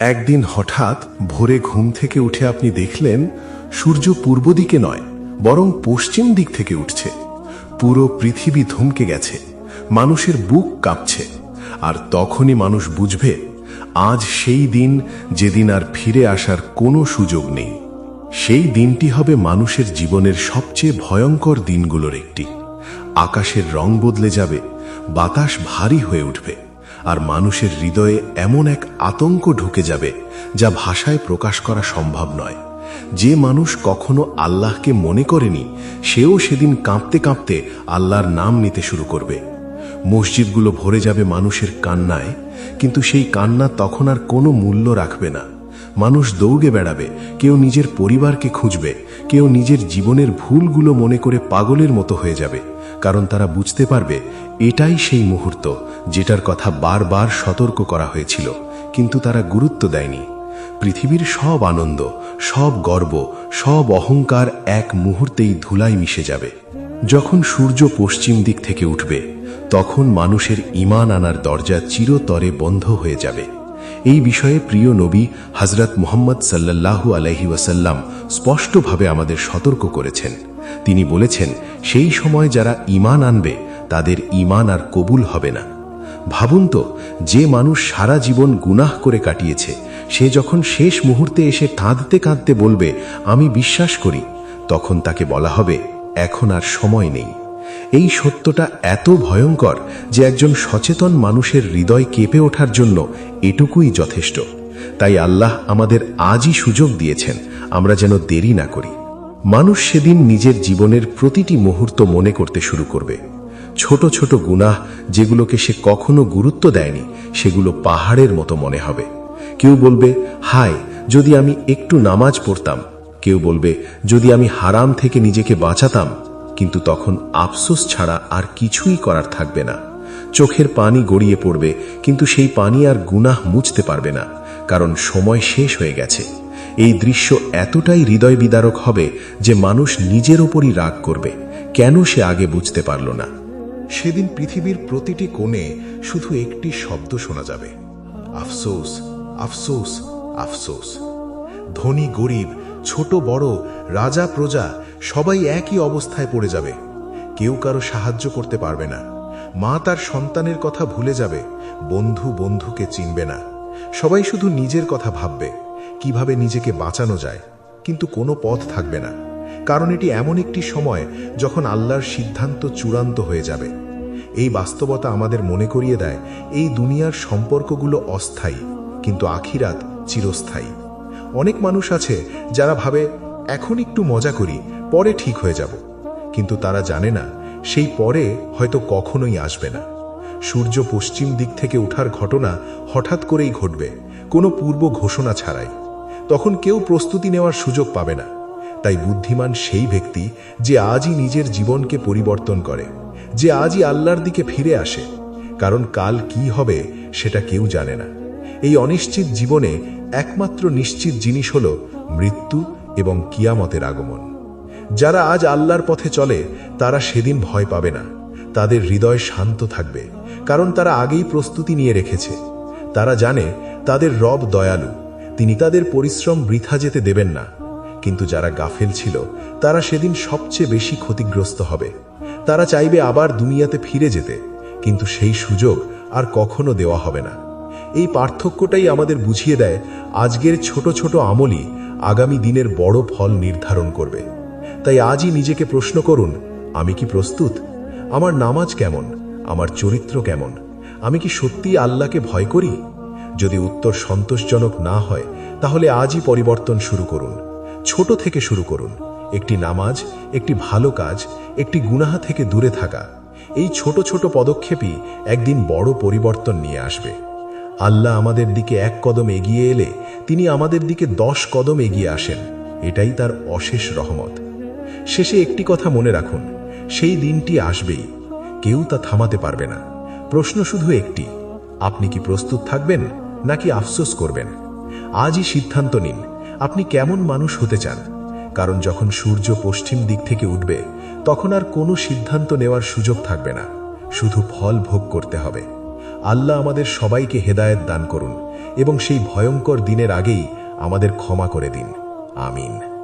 একদিন হঠাৎ ভোরে ঘুম থেকে উঠে আপনি দেখলেন সূর্য পূর্ব দিকে নয় বরং পশ্চিম দিক থেকে উঠছে। পুরো পৃথিবী থমকে গেছে, মানুষের বুক কাঁপছে। আর তখনই মানুষ বুঝবে আজ সেই দিন যেদিন আর ফিরে আসার কোনো সুযোগ নেই। সেই দিনটি হবে মানুষের জীবনের সবচেয়ে ভয়ঙ্কর দিনগুলোর একটি। আকাশের রং বদলে যাবে, বাতাস ভারী হয়ে উঠবে, আর মানুষের হৃদয়ে এমন এক আতঙ্ক ঢুকে যাবে যা ভাষায় প্রকাশ করা সম্ভব নয়। যে মানুষ কখনো আল্লাহকে মনে করেনি সেও সেদিন কাঁপতে কাঁপতে আল্লাহর নাম নিতে শুরু করবে। মসজিদগুলো ভরে যাবে মানুষের কান্নায়, কিন্তু সেই কান্না তখন আর কোনো মূল্য রাখবে না। মানুষ দৌড়ে বেড়াবে, কেউ নিজের পরিবারকে খুঁজবে, কেউ নিজের জীবনের ভুলগুলো মনে করে পাগলের মতো হয়ে যাবে, কারণ তারা বুঝতে পারবে এটাই সেই মুহূর্ত যেটার কথা বারবার সতর্ক করা হয়েছিল, কিন্তু তারা গুরুত্ব দেয়নি। পৃথিবীর সব আনন্দ, সব গর্ব, সব অহংকার এক মুহূর্তেই ধুলায় মিশে যাবে। যখন সূর্য পশ্চিম দিক থেকে উঠবে তখন মানুষের ঈমান আনার দরজা চিরতরে বন্ধ হয়ে যাবে। এই বিষয়ে প্রিয় নবী হযরত মুহাম্মদ সাল্লাল্লাহু আলাইহি ওয়াসাল্লাম স্পষ্টভাবে আমাদের সতর্ক করেছেন। তিনি বলেছেন, সেই সময় যারা ঈমান আনবে তাদের ঈমান আর কবুল হবে না। ভাবুন তো, যে মানুষ সারা জীবন গুনাহ করে কাটিয়েছে, সে যখন শেষ মুহূর্তে এসে কাঁদতে কাঁদতে বলবে আমি বিশ্বাস করি, তখন তাকে বলা হবে এখন আর সময় নেই। এই সত্যটা এত ভয়ঙ্কর যে একজন সচেতন মানুষের হৃদয় কেঁপে ওঠার জন্য এটুকুই যথেষ্ট। তাই আল্লাহ আমাদের আজই সুযোগ দিয়েছেন, আমরা যেন দেরি না করি। মানুষ সেদিন নিজের জীবনের প্রতিটি মুহূর্ত মনে করতে শুরু করবে। ছোট ছোট গুনাহ যেগুলোকে সে কখনো গুরুত্ব দেয়নি, সেগুলো পাহাড়ের মতো মনে হবে। কেউ বলবে, হায় যদি আমি একটু নামাজ পড়তাম। কেউ বলবে, যদি আমি হারাম থেকে নিজেকে বাঁচাতাম। কিন্তু তখন আফসোস ছাড়া আর কিছুই করার থাকবে না। চোখের পানি গড়িয়ে পড়বে, কিন্তু সেই পানি আর গুনাহ মুছতে পারবে না, কারণ সময় শেষ হয়ে গেছে। এই দৃশ্য এতটাই হৃদয় বিদারক হবে যে মানুষ নিজের ওপরই রাগ করবে, কেন সে আগে বুঝতে পারল না। সেদিন পৃথিবীর প্রতিটি কোণে শুধু একটি শব্দ শোনা যাবে, আফসোস, আফসোস, আফসোস। ধনী গরিব, ছোট বড়, রাজা প্রজা সবাই একই অবস্থায় পড়ে যাবে। কেউ কারো সাহায্য করতে পারবে না। মা তার সন্তানের কথা ভুলে যাবে, বন্ধু বন্ধুকে চিনবে না। সবাই শুধু নিজের কথা ভাববে, কিভাবে নিজেকে বাঁচানো যায়, কিন্তু কোনো পথ থাকবে না। কারণ এটি এমন একটি সময় যখন আল্লাহর সিদ্ধান্ত চূড়ান্ত হয়ে যাবে। এই বাস্তবতা আমাদের মনে করিয়ে দেয় এই দুনিয়ার সম্পর্কগুলো অস্থায়ী, কিন্তু আখিরাত চিরস্থায়ী। অনেক মানুষ আছে যারা ভাবে এখন একটু মজা করি, পরে ঠিক হয়ে যাব, কিন্তু তারা জানে না সেই পরে হয়তো কখনোই আসবে না। সূর্য পশ্চিম দিক থেকে ওঠার ঘটনা হঠাৎ করেই ঘটবে, কোনো পূর্ব ঘোষণা ছাড়াই। তখন কেউ প্রস্তুতি নেওয়ার সুযোগ পাবে না। তাই বুদ্ধিমান সেই ব্যক্তি যে আজই নিজের জীবনকে পরিবর্তন করে, যে আজই আল্লাহর দিকে ফিরে আসে, কারণ কাল কি হবে সেটা কেউ জানে না। এই অনিশ্চিত জীবনে একমাত্র নিশ্চিত জিনিস হলো মৃত্যু এবং কিয়ামতের আগমন। যারা আজ আল্লাহর পথে চলে তারা সেদিন ভয় পাবে না, তাদের হৃদয় শান্ত থাকবে, কারণ তারা আগেই প্রস্তুতি নিয়ে রেখেছে। তারা জানে তাদের রব দয়ালু, তিনি তাদের পরিশ্রম বৃথা যেতে দেবেন না। কিন্তু যারা গাফেল ছিল তারা সেদিন সবচেয়ে বেশি ক্ষতিগ্রস্ত হবে। তারা চাইবে আবার দুনিয়াতে ফিরে যেতে, কিন্তু সেই সুযোগ আর কখনো দেওয়া হবে না। এই পার্থক্যটাই আমাদের বুঝিয়ে দেয় আজকের ছোট ছোট আমলই আগামী দিনের বড় ফল নির্ধারণ করবে। তাই আজই নিজেকে প্রশ্ন করুন, আমি কি প্রস্তুত? আমার নামাজ কেমন? আমার চরিত্র কেমন? আমি কি সত্যি আল্লাহকে ভয় করি? যদি উত্তর সন্তোষজনক না হয় তাহলে আজই পরিবর্তন শুরু করুন। ছোট থেকে শুরু করুন, একটি নামাজ, একটি ভালো কাজ, একটি গুনাহ থেকে দূরে থাকা। এই ছোট ছোট পদক্ষেপই একদিন বড় পরিবর্তন নিয়ে আসবে। আল্লাহ আমাদের দিকে এক কদম এগিয়ে এলে তিনি আমাদের দিকে 10 কদম এগিয়ে আসেন, এটাই তার অশেষ রহমত। শেষে একটি কথা মনে রাখুন, সেই দিনটি আসবেই, কেউ তা থামাতে পারবে না। প্রশ্ন শুধু একটি, আপনি কি প্রস্তুত থাকবেন নাকি আফসোস করবেন? আজই সিদ্ধান্ত নিন আপনি কেমন মানুষ হতে চান, কারণ যখন সূর্য পশ্চিম দিক থেকে উঠবে তখন আর কোনো সিদ্ধান্ত নেওয়ার সুযোগ থাকবে না, শুধু ফল ভোগ করতে হবে। আল্লাহ আমাদের সবাইকে হেদায়েত দান করুন, এবং সেই ভয়ঙ্কর দিনের আগেই আমাদের ক্ষমা করে দিন। আমিন।